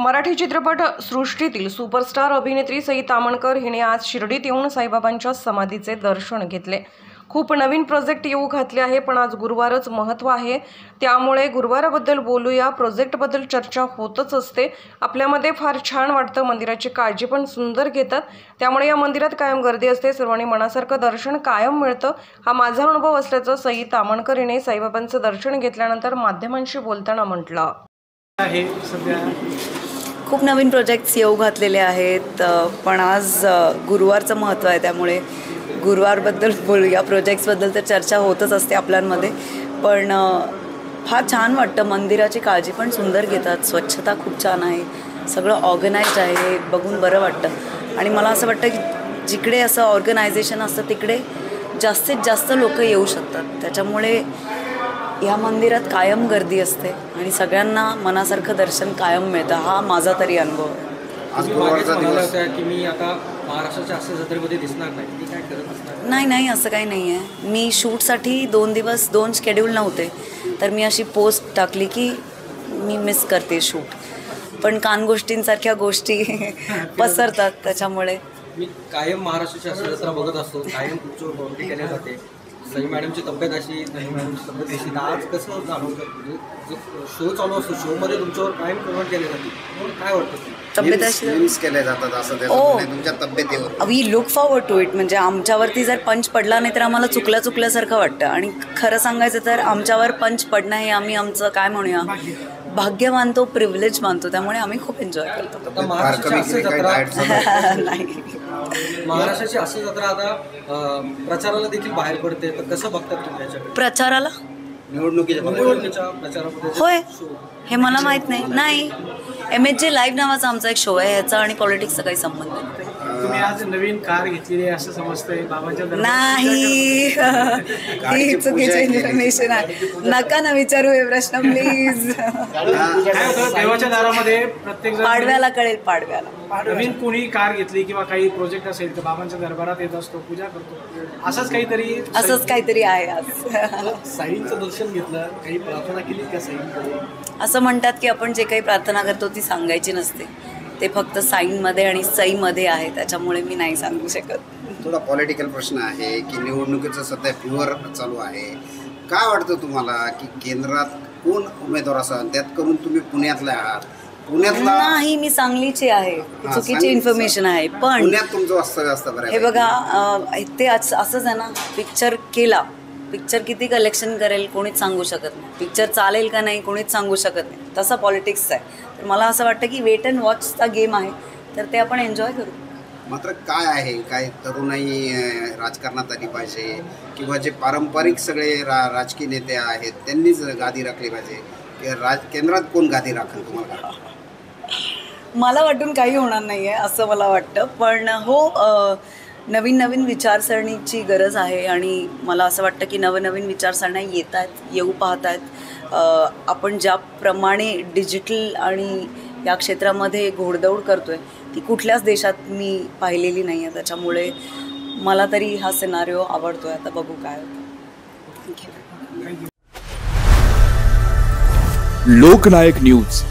मराठी चित्रपट सृष्टीतील सुपरस्टार अभिनेत्री सई तामणकर हिने आज शिर्डीत येऊन साईबाबांच्या समाधीचे दर्शन घेतले। खूप नवीन प्रोजेक्ट येऊ घातले आहे, पण आज गुरुवारच महत्त्व आहे, त्यामुळे गुरुवाराबद्दल बोलूया। प्रोजेक्टबद्दल चर्चा होतच असते। आपल्यामध्ये फार छान वाटतं, मंदिराची काळजी पण सुंदर घेतात, त्यामुळे या मंदिरात कायम गर्दी असते, सर्वांनी मनासारखं दर्शन कायम मिळतं। हा माझा अनुभव असल्याचं सई तामणकर हिने साईबाबांचं दर्शन घेतल्यानंतर माध्यमांशी बोलताना म्हटलं आहे। सध्या खूप नवीन प्रोजेक्ट्स येऊ घातलेले आहेत, पण आज गुरुवारचं महत्त्व आहे, त्यामुळे गुरुवारबद्दल बोलूया। प्रोजेक्ट्सबद्दल तर चर्चा होतच असते आपल्यामध्ये, पण फार छान वाटतं। मंदिराची काळजी पण सुंदर घेतात, स्वच्छता खूप छान आहे, सगळं ऑर्गनाइज्ड आहे, बघून बरं वाटतं। आणि मला असं वाटतं की जिकडे असं ऑर्गनायझेशन असतं तिकडे जास्तीत जास्त लोक येऊ शकतात, त्याच्यामुळे या मंदिरात कायम गर्दी असते आणि सगळ्यांना मनासारखं दर्शन कायम मिळतं। हा माझा तरी अनुभव आहे। आज गुरुवारचा दिवस आहे की मी आता महाराष्ट्राच्या असे जत्रेमध्ये दिसणार नाही, मी काय करत असणार? नाही, असं काही नाही आहे। मी शूटसाठी 2 दिवस 2 शेड्यूल नव्हते, तर मी अशी पोस्ट टाकली की मी मिस करते शूट, पण कानगोष्टींसारख्या गोष्टी पसरतात, त्याच्यामुळे मी कायम महाराष्ट्राची असे जत्रा बघत असतो, कायम तुमच्यावर कॉमेंटी केली जाते। सई मॅडमची तब्येत अशी, सई मॅडमची तब्येत अशी, आज कसं जाणवतं? शो चालू असतो, शोमध्ये तुमच्यावर कायम कमेंट केली जाते, काय वाटतं? तब्येत अशी केले जातात असं तुमच्या तब्येतीवर we look forward to it. म्हणजे आमच्यावरती जर पंच पडला नाही तर आम्हाला चुकल्यासारखं वाटतं, आणि खरं सांगायचं तर आमच्यावर पंच पडणं हे आम्ही आमचं काय म्हणूया भाग्य मानतो, प्रिव्हिलेज मानतो, त्यामुळे आम्ही खूप एन्जॉय करतो। महाराष्ट्राची अशी जत्रा आता प्रचाराला देखील बाहेर पडते, तर कसं बघतात तुम्ही प्रचाराला? निवडणुकीच्या प्रचारामध्ये होय, हे मला माहीत नाही। MHJ लाईव्ह नावाचा आमचा एक शो आहे, याचा आणि पॉलिटिक्सचा काही संबंध नाही। तुम्ही आज नवीन कार घेतलेली आहे असं समजतंय बाबांच्या नाही, ही चुकीची इन्फॉर्मेशन आहे, नका ना विचारू हे प्रश्न प्लीज। देवाच्या दारामध्ये प्रत्येक पाडव्याला कळेल, पाडव्याला नवीन कोणी कार घेतली किंवा काही प्रोजेक्ट असेल तर बाबांच्या दरबारात येत असतो, पूजा करतो, असंच काहीतरी आहे आज। साईंचं दर्शन घेतलं, काही प्रार्थना केली का साईंकडे? असं म्हणतात की आपण जे काही प्रार्थना करतो ती सांगायची नसते, ते फक्त साईंमध्ये आणि सईमध्ये आहे, त्याच्यामुळे मी नाही सांगू शकत। थोडा पॉलिटिकल प्रश्न आहे की निवडणुकीचं सध्या फ्युअर चालू आहे, काय वाटतं तुम्हाला की केंद्रात कोण उमेदवार असावा? त्यात करून तुम्ही पुण्यातले आहात, पुण्यातला नाही, मी सांगलीची आहे, चुकीची इन्फॉर्मेशन आहे, पण पुण्यात तुमचं असतं बरं। हे बघा, ते असंच आहे ना, पिक्चर किती कलेक्शन करेल कोणीच सांगू शकत नाही, पिक्चर चालेल का नाही कोणीच सांगू शकत नाही, तसा पॉलिटिक्स आहे। तर मला असं वाटतं की वेट अँड वॉचचा गेम आहे, तर ते आपण एन्जॉय करू। मात्र काय आहे, काय तरुणाई राजकारणात आली पाहिजे किंवा जे पारंपरिक सगळे राजकीय नेते आहेत त्यांनीच गादी राखली पाहिजे, केंद्रात कोण गादी राखेल तुम्हाला? मला वाटून काही होणार नाही आहे असं मला वाटतं, पण हो, नवीन विचारसरणीची गरज आहे, आणि मला असं वाटतं की नवीन विचारसरण्या येऊ पाहत आहेत। आपण ज्याप्रमाणे डिजिटल आणि या क्षेत्रामध्ये घोडदौड करतोय ती कुठल्याच देशात मी पाहिलेली नाही आहे, त्याच्यामुळे मला तरी हा सिनारिओ आवडतोय। आता बघू काय होतं। लोकनायक न्यूज